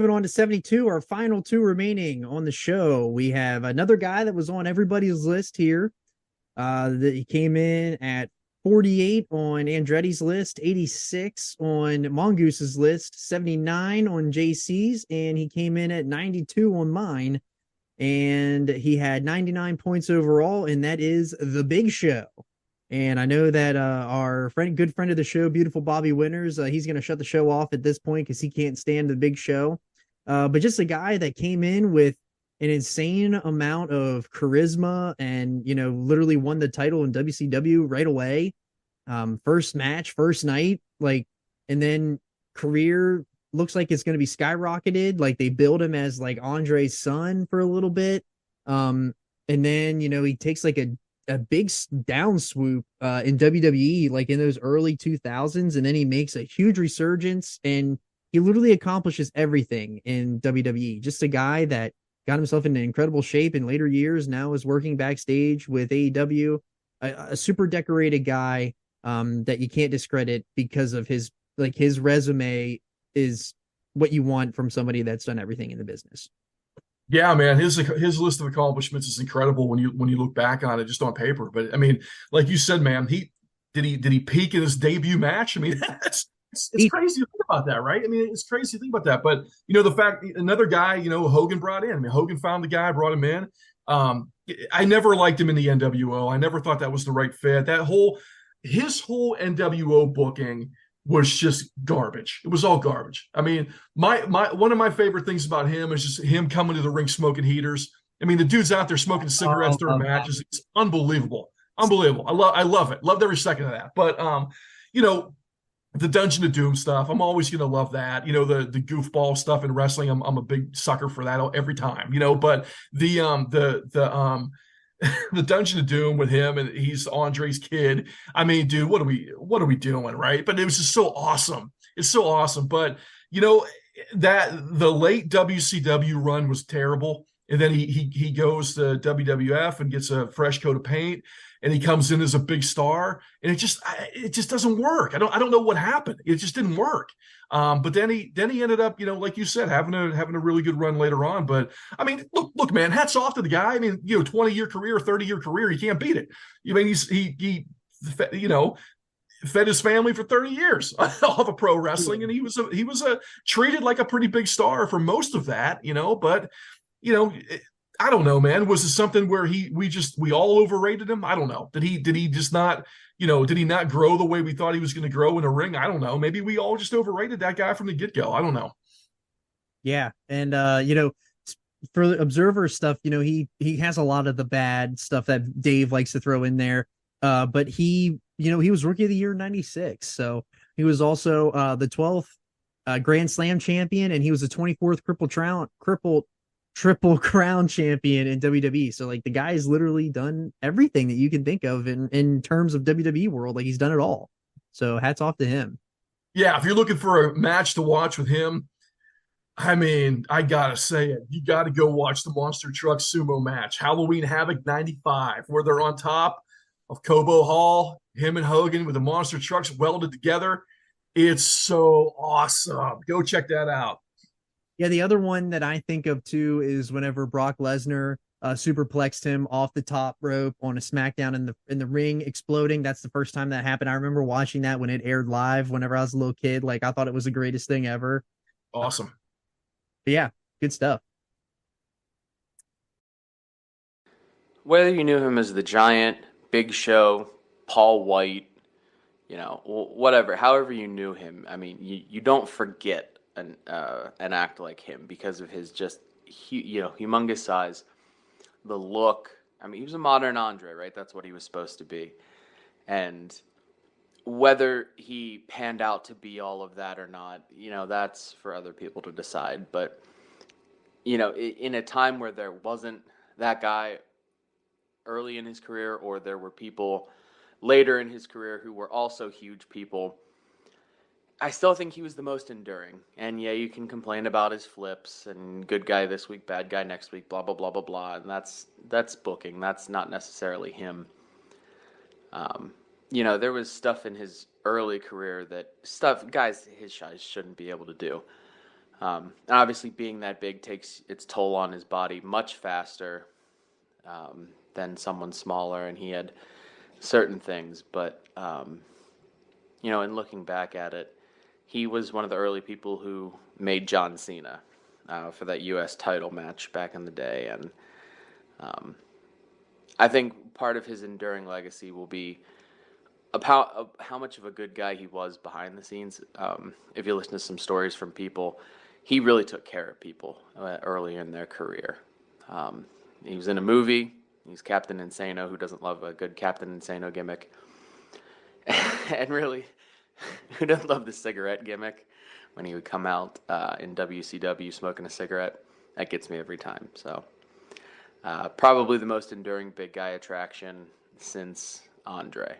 Moving on to 72, our final two remaining on the show. We have another guy that was on everybody's list here. That he came in at 48 on Andretti's list, 86 on Mongoose's list, 79 on JC's, and he came in at 92 on mine. And he had 99 points overall, and that is the Big Show. And I know that our good friend of the show, beautiful Bobby Winters, he's going to shut the show off at this point because he can't stand the Big Show. But just a guy that came in with an insane amount of charisma and, literally won the title in WCW right away. First match, first night, and then career looks like it's going to be skyrocketed. Like they build him as like Andre's son for a little bit. And then, he takes like a big down swoop in WWE, like in those early 2000s. And then he makes a huge resurgence and he literally accomplishes everything in WWE. Just a guy that got himself into incredible shape in later years. Now is working backstage with AEW, a super decorated guy that you can't discredit because of his resume is what you want from somebody that's done everything in the business. Yeah, man, his list of accomplishments is incredible when you look back on it just on paper. But I mean, like you said, man, he peak in his debut match? I mean, it's crazy to think about that, right? I mean, it's crazy to think about that. But the fact another guy, Hogan brought in. I mean, Hogan found the guy, brought him in. I never liked him in the NWO. I never thought that was the right fit. His whole NWO booking was just garbage. It was all garbage. I mean, my one of my favorite things about him is just him coming to the ring smoking heaters. I mean, the dude's out there smoking cigarettes during matches. It's unbelievable. Unbelievable. I love it. Loved every second of that. But you know, the Dungeon of Doom stuff, I'm always gonna love that. The goofball stuff in wrestling, I'm a big sucker for that every time, but the the Dungeon of Doom with him and he's Andre's kid. I mean, dude, what are we doing, right? But it was just so awesome. It's so awesome. But you know that the late WCW run was terrible, and then he goes to WWF and gets a fresh coat of paint, and he comes in as a big star, and it just doesn't work. I don't know what happened. It just didn't work. But then he ended up, like you said, having a really good run later on. But I mean, look, man, hats off to the guy. I mean, 20-year career, 30-year career, you can't beat it. I mean, he fed his family for 30 years off of pro wrestling, and he was treated like a pretty big star for most of that, but you know. I don't know, man. Was it something where we all overrated him? I don't know. Did he just not, did he not grow the way we thought he was going to grow in a ring? I don't know. Maybe we all just overrated that guy from the get-go. I don't know. Yeah. And for the observer stuff, he has a lot of the bad stuff that Dave likes to throw in there. But he was rookie of the year in 96. So he was also the 12th Grand Slam champion, and he was the 24th Triple Crown champion in WWE. So like the guy's literally done everything that you can think of in terms of WWE world. Like he's done it all. So hats off to him. Yeah, if you're looking for a match to watch with him, I mean, I gotta say it. You got to go watch the Monster Truck Sumo match, Halloween Havoc '95, where they're on top of Cobo Hall, him and Hogan with the monster trucks welded together. It's so awesome. Go check that out. Yeah, the other one that I think of too is whenever Brock Lesnar superplexed him off the top rope on a SmackDown in the ring exploding. That's the first time that happened. I remember watching that when it aired live whenever I was a little kid. Like I thought it was the greatest thing ever. Awesome. But yeah, good stuff. Whether you knew him as the Giant, Big Show, Paul White, whatever, however you knew him, I mean, you don't forget an act like him because of his just humongous size, the look. I mean, he was a modern Andre, right? That's what he was supposed to be, and whether he panned out to be all of that or not, that's for other people to decide. But in a time where there wasn't that guy early in his career, or there were people later in his career who were also huge people, I still think he was the most enduring. And yeah, you can complain about his flips and good guy this week, bad guy next week, blah blah blah blah blah, and that's booking. That's not necessarily him. There was stuff in his early career that guys his size shouldn't be able to do. And obviously, being that big takes its toll on his body much faster than someone smaller, and he had certain things. But in looking back at it, he was one of the early people who made John Cena for that U.S. title match back in the day, and I think part of his enduring legacy will be about how much of a good guy he was behind the scenes. If you listen to some stories from people, he really took care of people early in their career. He was in a movie. He's Captain Insano. Who doesn't love a good Captain Insano gimmick? And really, who doesn't love the cigarette gimmick when he would come out in WCW smoking a cigarette? That gets me every time. So probably the most enduring big guy attraction since Andre.